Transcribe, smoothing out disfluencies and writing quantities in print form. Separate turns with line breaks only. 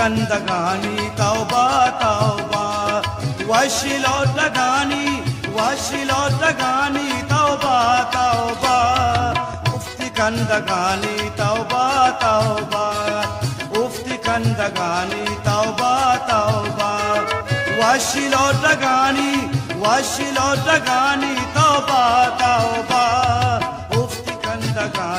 कंदगानी तौबा तौबा वशिलोटगानी तौबा तौबा उफ्ती कंदगानी तौबा तौबा उफ्ती कंदगानी तौबा तौबा वशिलोटगानी तौबा तौबा उफ्ती कंदगानी